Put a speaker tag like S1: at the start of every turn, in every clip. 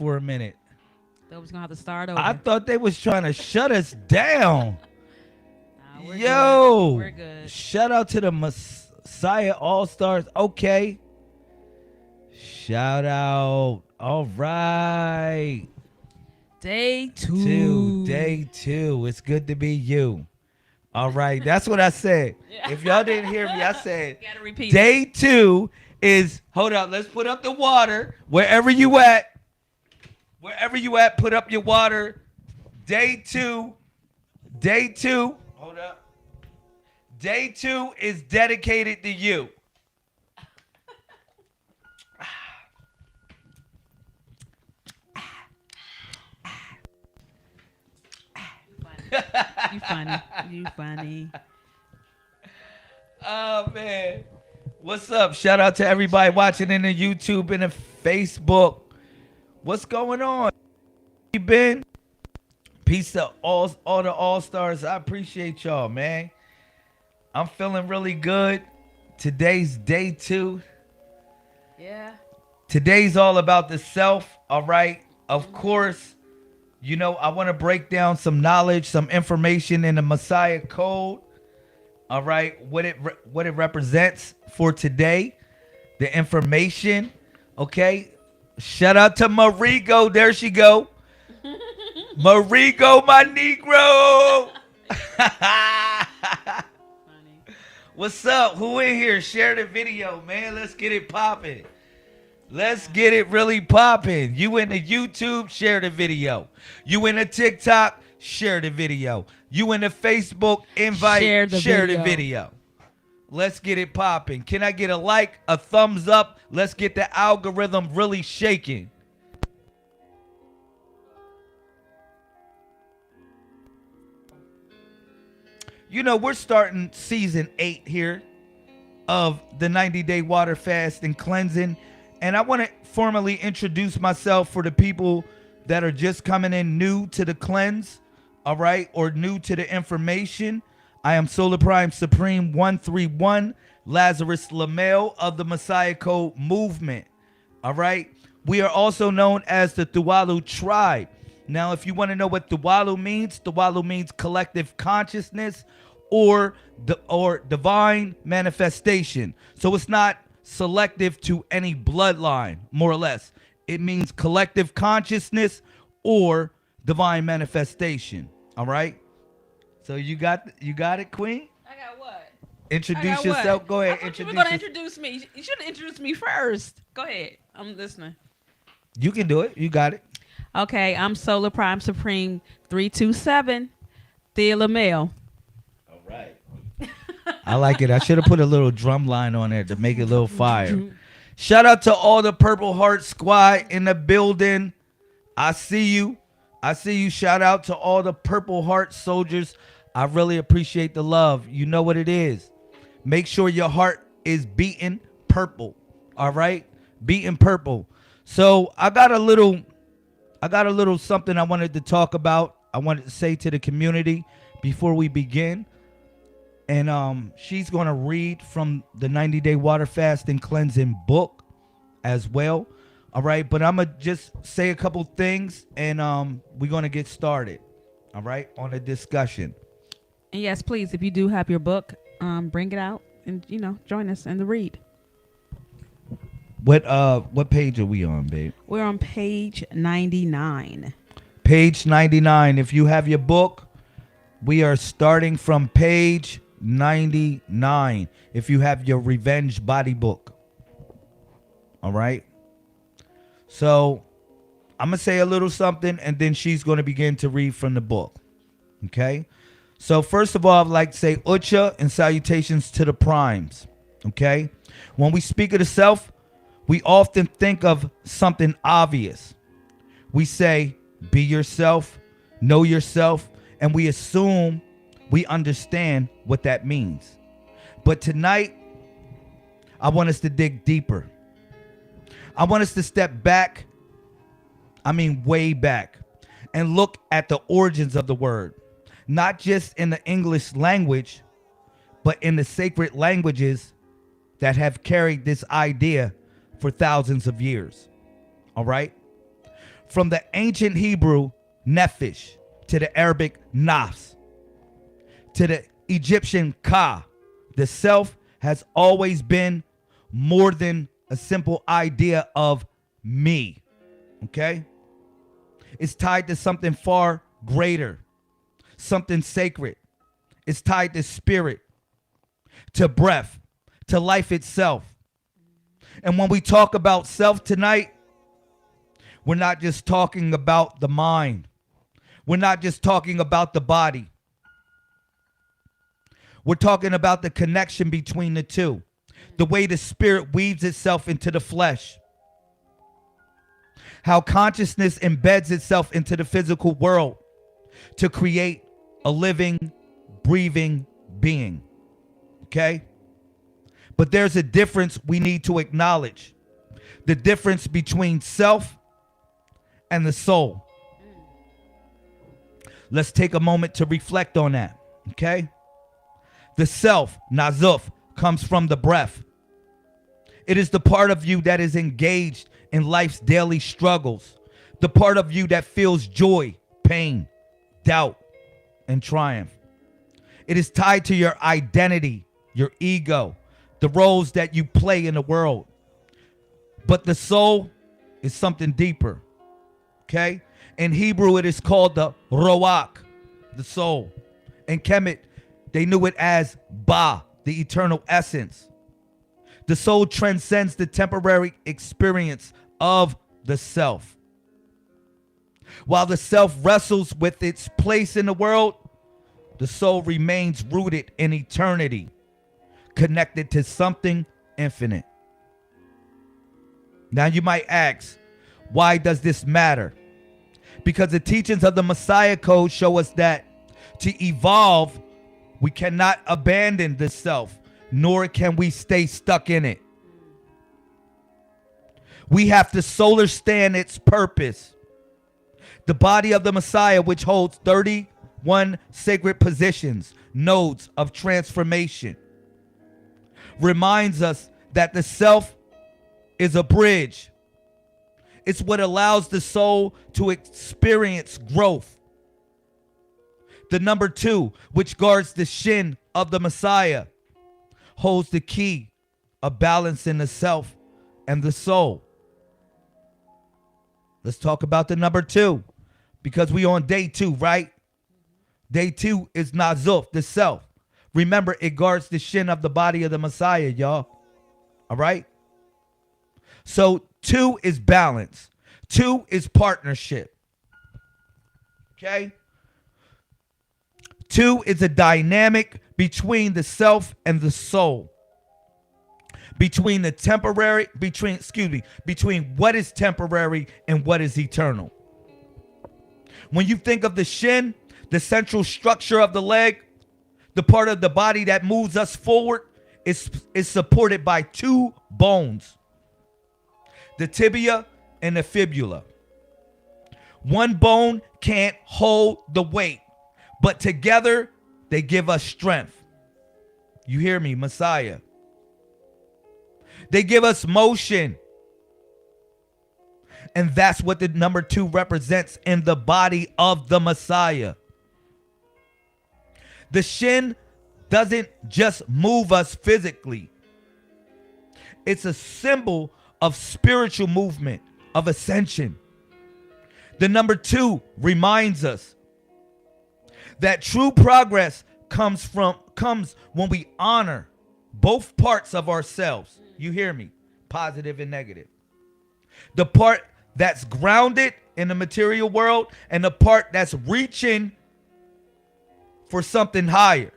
S1: for a minute.
S2: Thought was gonna have to start over.
S1: I thought they was trying to shut us down.
S2: Nah, we're
S1: Yo,
S2: good. We're good.
S1: shout out to the Messiah All Stars. Okay. Shout out. All right.
S2: Day two.
S1: Day two. It's good to be you. All right. That's what I said. If y'all didn't hear me, I said
S2: Gotta repeat.
S1: day two is, hold up, let's put up the water. Wherever you at, put up your water. Day two, hold up. Day two is dedicated to you.
S2: You funny.
S1: Oh, man. What's up? Shout out to everybody watching in the YouTube and the Facebook. What's going on? You been? Peace to all the all-stars. I appreciate y'all, man. I'm feeling really good. Today's day two.
S2: Yeah.
S1: Today's all about the self, all right? Of course, you know, I want to break down some knowledge, some information in the Messiah Code, all right? What it represents for today, the information, okay? Shout out to Marigo. There she go. Marigo, my Negro. What's up? Who in here? Share the video, man. Let's get it popping. Let's get it really popping. You in the YouTube, share the video. You in the TikTok, share the video. You in the Facebook, invite, share the video. Let's get it popping. Can I get a like, a thumbs up? Let's get the algorithm really shaking. You know, we're starting season 8 here of the 90-day water fast and cleansing. And I want to formally introduce myself for the people that are just coming in new to the cleanse, all right, or new to the information. I am Solar Prime Supreme 131, Lazarus Lamel of the Messiah Code movement, all right? We are also known as the Dualu tribe. Now, if you want to know what Dualu means collective consciousness or divine manifestation. So it's not selective to any bloodline, more or less. It means collective consciousness or divine manifestation. All right. So you got it, Queen.
S2: I got what?
S1: Introduce yourself.
S2: What?
S1: Go ahead.
S2: I thought you were gonna introduce me. You should have introduced me first. Go ahead. I'm listening.
S1: You can do it. You got it.
S2: Okay, I'm Solar Prime Supreme 327, Thea LaMel.
S1: All right. I like it. I should have put a little drum line on there to make it a little fire. Shout out to all the Purple Heart Squad in the building. I see you. Shout out to all the Purple Heart soldiers. I really appreciate the love. You know what it is. Make sure your heart is beating purple. All right? Beating purple. So I got a little something I wanted to talk about. I wanted to say to the community before we begin. And she's going to read from the 90-day water fast and cleansing book as well. All right. But I'm going to just say a couple things and we're going to get started. All right. On the discussion.
S2: And yes, please, if you do have your book, bring it out and, join us in the read.
S1: What page are we on, babe?
S2: We're on page 99.
S1: Page 99. If you have your book, we are starting from page 99. If you have your Revenge Body book. All right. So I'm going to say a little something and then she's going to begin to read from the book. Okay. So first of all, I'd like to say Ucha and salutations to the primes. Okay. When we speak of the self, we often think of something obvious. We say, be yourself, know yourself, and we assume we understand what that means. But tonight, I want us to dig deeper. I want us to step back, way back, and look at the origins of the word. Not just in the English language, but in the sacred languages that have carried this idea for thousands of years. All right? From the ancient Hebrew, nephesh, to the Arabic, nafs, to the Egyptian, ka, the self has always been more than a simple idea of me. Okay? It's tied to something far greater, something sacred. It's tied to spirit, to breath, to life itself. And when we talk about self tonight, we're not just talking about the mind. We're not just talking about the body. We're talking about the connection between the two, the way the spirit weaves itself into the flesh, how consciousness embeds itself into the physical world to create a living, breathing being. Okay? But there's a difference we need to acknowledge. The difference between self and the soul. Let's take a moment to reflect on that. Okay? The self, Nasuf, comes from the breath. It is the part of you that is engaged in life's daily struggles. The part of you that feels joy, pain, doubt, and triumph. It is tied to your identity, your ego, the roles that you play in the world. But the soul is something deeper. Okay? In Hebrew, it is called the roach, the soul. In Kemet, they knew it as Ba, the eternal essence. The soul transcends the temporary experience of the self. While the self wrestles with its place in the world, the soul remains rooted in eternity, connected to something infinite. Now you might ask, why does this matter? Because the teachings of the Messiah Code show us that to evolve, we cannot abandon the self, nor can we stay stuck in it. We have to solar stand its purpose. The body of the Messiah, which holds 31 sacred positions, nodes of transformation, reminds us that the self is a bridge. It's what allows the soul to experience growth. The number 2, which guards the shin of the Messiah, holds the key of balancing the self and the soul. Let's talk about the number 2, because we on day 2, right? Day 2 is Nasuf, the self. Remember, it guards the shin of the body of the Messiah, y'all. All right? So 2 is balance. 2 is partnership. Okay? 2 is a dynamic between the self and the soul. Between what is temporary and what is eternal. When you think of the shin, the central structure of the leg, the part of the body that moves us forward, is supported by 2 bones, the tibia and the fibula. One bone can't hold the weight, but together they give us strength. You hear me, Messiah? They give us motion. And that's what the number 2 represents in the body of the Messiah. The shin doesn't just move us physically. It's a symbol of spiritual movement, of ascension. The number 2 reminds us that true progress comes when we honor both parts of ourselves. You hear me? Positive and negative. The part that's grounded in the material world and the part that's reaching for something higher.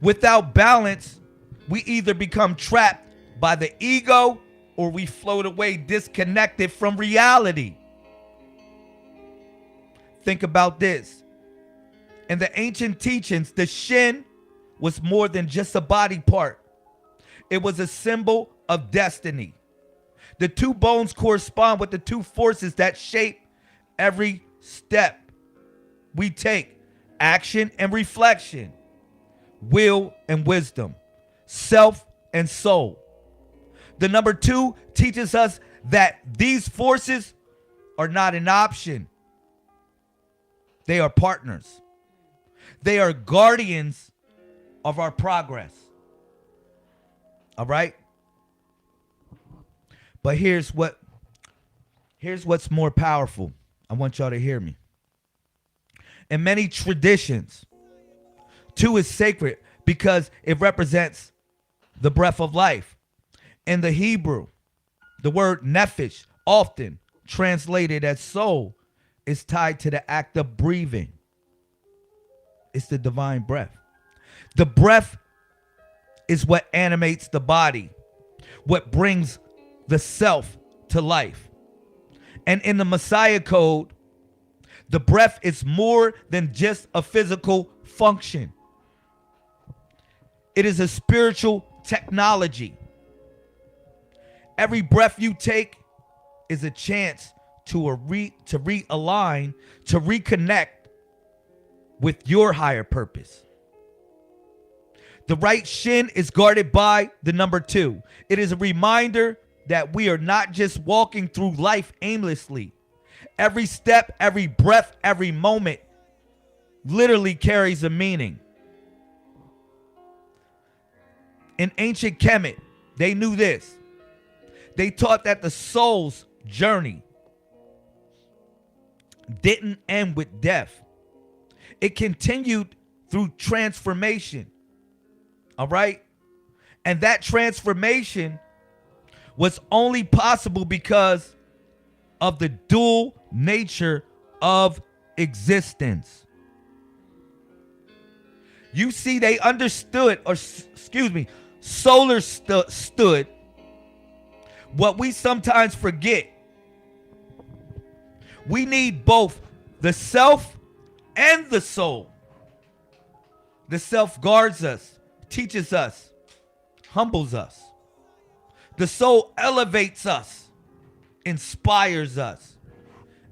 S1: Without balance, we either become trapped by the ego or we float away disconnected from reality. Think about this. In the ancient teachings, the shin was more than just a body part. It was a symbol of destiny. The 2 bones correspond with the 2 forces that shape every step we take: action and reflection, will and wisdom, self and soul. The number 2 teaches us that these forces are not an option. They are partners. They are guardians of our progress. All right? But here's what's more powerful. I want y'all to hear me. In many traditions, 2 is sacred because it represents the breath of life. In the Hebrew, the word nephesh, often translated as soul, is tied to the act of breathing. It's the divine breath. The breath is what animates the body, what brings the self to life. And in the Messiah code, the breath is more than just a physical function. It is a spiritual technology. Every breath you take is a chance to realign, to reconnect with your higher purpose. The right shin is guarded by the number 2. It is a reminder that we are not just walking through life aimlessly. Every step, every breath, every moment literally carries a meaning. In ancient Kemet, they knew this. They taught that the soul's journey didn't end with death. It continued through transformation. All right? And that transformation was only possible because of the dual nature of existence. You see, they understood, or solar stood what we sometimes forget. We need both the self and the soul. The self guards us, teaches us, humbles us. The soul elevates us, inspires us,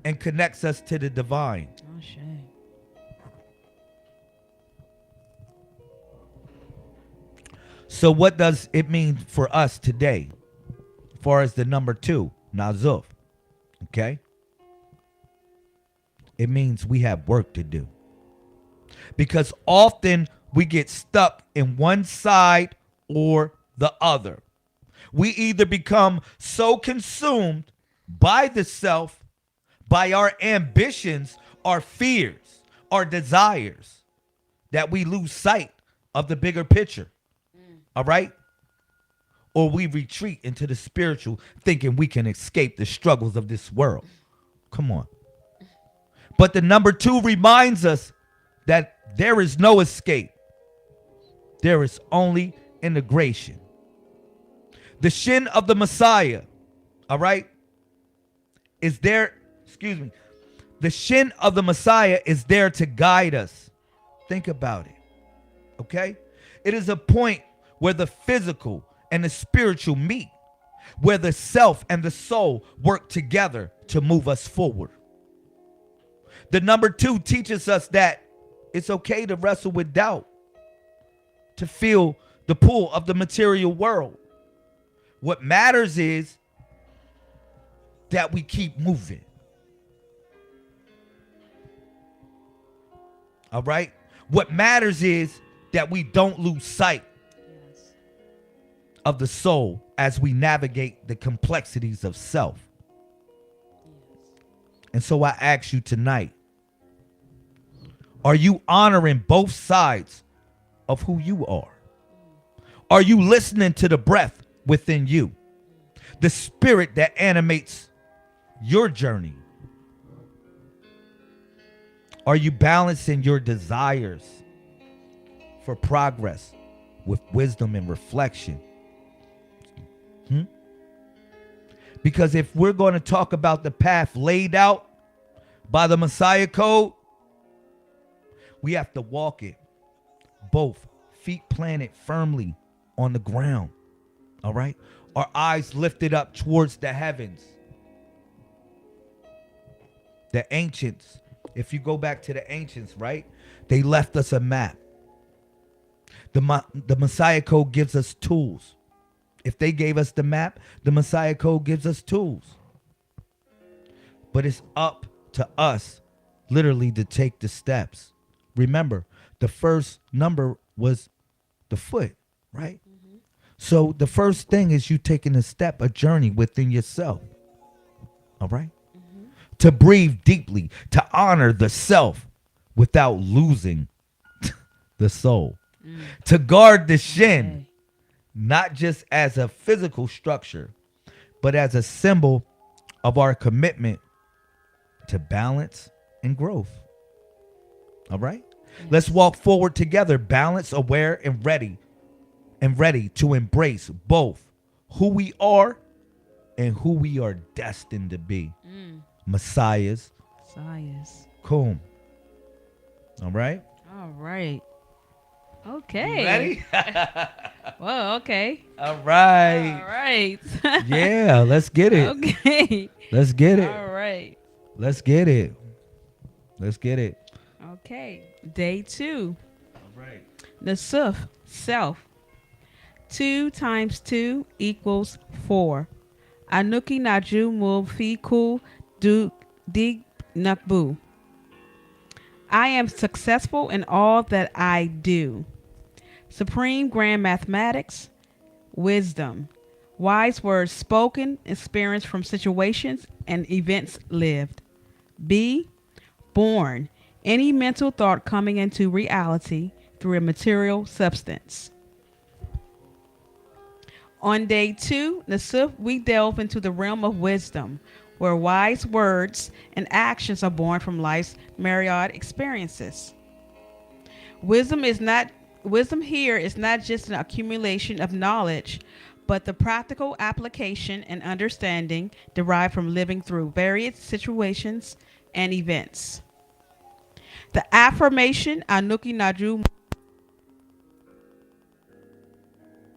S1: and connects us to the divine.
S2: Oh, shit.
S1: So what does it mean for us today, as far as the number 2, Nasuf? Okay? It means we have work to do. Because often we get stuck in one side or the other. We either become so consumed by the self, by our ambitions, our fears, our desires, that we lose sight of the bigger picture. All right? Or we retreat into the spiritual, thinking we can escape the struggles of this world. Come on. But the number 2 reminds us that there is no escape. There is only integration. The shin of the Messiah, all right, is there, the shin of the Messiah is there to guide us. Think about it, okay? It is a point where the physical and the spiritual meet, where the self and the soul work together to move us forward. The number 2 teaches us that it's okay to wrestle with doubt, to feel the pull of the material world. What matters is that we keep moving. All right? What matters is that we don't lose sight of the soul as we navigate the complexities of self. And so I ask you tonight, are you honoring both sides of who you are? Are you listening to the breath within you, the spirit that animates your journey? Are you balancing your desires for progress with wisdom and reflection? Because if we're going to talk about the path laid out by the Messiah code, we have to walk it, both feet planted firmly on the ground. All right? Our eyes lifted up towards the heavens. The ancients, if you go back to the ancients, right? They left us a map. The Messiah code gives us tools. If they gave us the map, the Messiah code gives us tools. but it's up to us literally to take the steps. Remember, the first number was the foot, right? So the first thing is you taking a step, a journey within yourself. All right? To breathe deeply, to honor the self without losing the soul. To guard the shin,
S2: Okay.
S1: not just as a physical structure, but as a symbol of our commitment to balance and growth. All right? Let's walk forward together, balanced, aware, and ready to embrace both who we are and who we are destined to be. Messiahs.
S2: Science.
S1: Cool. All right?
S2: All right. Okay.
S1: You ready?
S2: Well, okay.
S1: All
S2: All
S1: right.
S2: right.
S1: Yeah, let's get it.
S2: Okay.
S1: Let's get it.
S2: All right.
S1: Let's get it. Let's get it.
S2: Okay. Day 2.
S1: All right.
S2: Nasuf, self. 2 times 2 equals 4. Anuki Naju Mulfi Ku Du Dig Nakbu. I am successful in all that I do. Supreme grand mathematics, wisdom. Wise words spoken, experience from situations and events lived. B. Born. Any mental thought coming into reality through a material substance. On day 2, Nasuf, we delve into the realm of wisdom, where wise words and actions are born from life's myriad experiences. Wisdom here is not just an accumulation of knowledge, but the practical application and understanding derived from living through various situations and events. The affirmation Anuki Naju